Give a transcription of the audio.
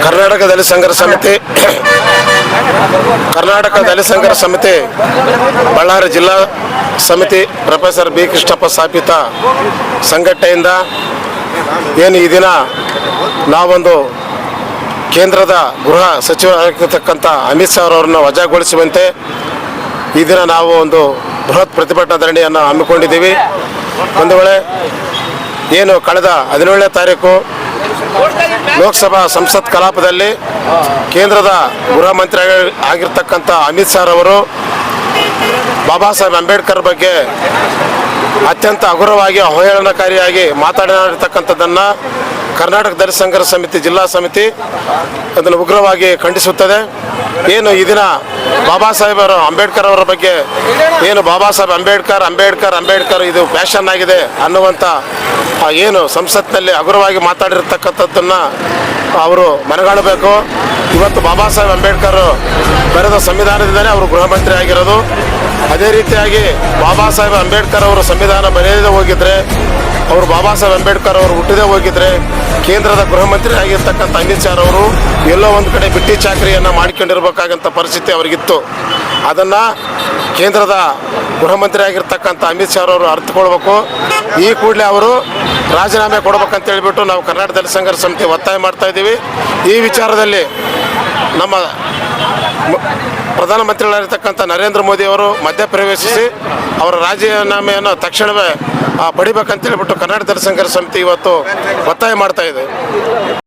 ಕರ್ನಾಟಕ ದಲಿತ ಸಂಘರ್ಷ ಸಮಿತಿ ಬಳ್ಳಾರಿ ಜಿಲ್ಲಾ ಸಮಿತಿ ಪ್ರೊಫೆಸರ್ ಬಿ ಕೃಷ್ಣಪ್ಪ ಸ್ಥಾಪಿತ ಸಂಘಟನೆಯಿಂದ ಏನು ಈ ದಿನ ನಾವೊಂದು ಕೇಂದ್ರದ ಗೃಹ ಸಚಿವರಾಗಿರ್ತಕ್ಕಂಥ ಅಮಿತ್ ಶಾ ಅವರನ್ನು ವಜಾಗೊಳಿಸುವಂತೆ ಈ ದಿನ ನಾವು ಒಂದು ಬೃಹತ್ ಪ್ರತಿಭಟನಾ ಧರಣಿಯನ್ನು ಹಮ್ಮಿಕೊಂಡಿದ್ದೀವಿ. ಒಂದು ವೇಳೆ ಏನು ಕಳೆದ 17ನೇ ತಾರೀಕು ಲೋಕಸಭಾ ಸಂಸತ್ ಕಲಾಪದಲ್ಲಿ ಕೇಂದ್ರದ ಗೃಹ ಮಂತ್ರಿ ಆಗಿರ್ತಕ್ಕಂಥ ಅಮಿತ್ ಶಾ ಅವರು ಬಾಬಾ ಸಾಹೇಬ್ ಅಂಬೇಡ್ಕರ್ ಬಗ್ಗೆ ಅತ್ಯಂತ ಹಗುರವಾಗಿ ಅವಹೇಳನಕಾರಿಯಾಗಿ ಮಾತನಾಡಿರ್ತಕ್ಕಂಥದ್ದನ್ನು ಕರ್ನಾಟಕ ದಲಿತ ಸಂಘರ್ಷ ಸಮಿತಿ ಜಿಲ್ಲಾ ಸಮಿತಿ ಅದನ್ನು ಉಗ್ರವಾಗಿ ಖಂಡಿಸುತ್ತದೆ. ಏನು ಈ ದಿನ ಬಾಬಾ ಸಾಹೇಬ್ ಅಂಬೇಡ್ಕರ್ ಅವರ ಬಗ್ಗೆ ಏನು ಬಾಬಾ ಸಾಹೇಬ್ ಅಂಬೇಡ್ಕರ್ ಇದು ಫ್ಯಾಷನ್ ಆಗಿದೆ ಅನ್ನುವಂಥ ಏನು ಸಂಸತ್ನಲ್ಲಿ ಹಗುರವಾಗಿ ಮಾತಾಡಿರ್ತಕ್ಕಂಥದ್ದನ್ನು ಅವರು ಮನಗಾಣಬೇಕು. ಇವತ್ತು ಬಾಬಾ ಸಾಹೇಬ್ ಅಂಬೇಡ್ಕರ್ ಬರೆದ ಸಂವಿಧಾನದಿಂದಲೇ ಅವರು ಗೃಹ ಮಂತ್ರಿ ಆಗಿರೋದು. ಅದೇ ರೀತಿಯಾಗಿ ಬಾಬಾ ಸಾಹೇಬ್ ಅಂಬೇಡ್ಕರ್ ಅವರು ಸಂವಿಧಾನ ಬರೆಯದೇ ಹೋಗಿದ್ರೆ, ಅವರು ಬಾಬಾ ಸಾಹೇಬ್ ಅಂಬೇಡ್ಕರ್ ಅವರು ಹುಟ್ಟದೇ ಹೋಗಿದ್ರೆ ಕೇಂದ್ರದ ಗೃಹ ಮಂತ್ರಿ ಆಗಿರ್ತಕ್ಕಂಥ ಅಮಿತ್ ಶಾ ಅವರು ಎಲ್ಲೋ ಒಂದು ಕಡೆ ಬಿಟ್ಟಿ ಚಾಕರಿಯನ್ನು ಮಾಡಿಕೊಂಡಿರ್ಬೇಕಾಗಂಥ ಪರಿಸ್ಥಿತಿ ಅವರಿಗಿತ್ತು. ಅದನ್ನು ಕೇಂದ್ರದ ಗೃಹ ಮಂತ್ರಿ ಆಗಿರ್ತಕ್ಕಂಥ ಅಮಿತ್ ಶಾ ಅವರು ಅರ್ಥಕೊಳ್ಬೇಕು. ಈ ಕೂಡಲೇ ಅವರು ರಾಜೀನಾಮೆ ಕೊಡ್ಬೇಕಂತ ಹೇಳಿಬಿಟ್ಟು ನಾವು ಕರ್ನಾಟಕ ದಲಿತ ಸಂಘರ್ಷ ಸಮಿತಿ ಒತ್ತಾಯ ಮಾಡ್ತಾ ಇದ್ದೀವಿ. ಈ ವಿಚಾರದಲ್ಲಿ ನಮ್ಮ ಪ್ರಧಾನಮಂತ್ರಿಗಳಾಗಿರ್ತಕ್ಕಂಥ ನರೇಂದ್ರ ಮೋದಿ ಅವರು ಮಧ್ಯಪ್ರವೇಶಿಸಿ ಅವರ ರಾಜೀನಾಮೆಯನ್ನು ತಕ್ಷಣವೇ ಪಡಿಬೇಕಂತ ಹೇಳಿಬಿಟ್ಟು ಕರ್ನಾಟಕ ದಲಿತ ಸಂಘರ್ಷ ಸಮಿತಿ ಇವತ್ತು ಒತ್ತಾಯ ಮಾಡ್ತಾ ಇದೆ.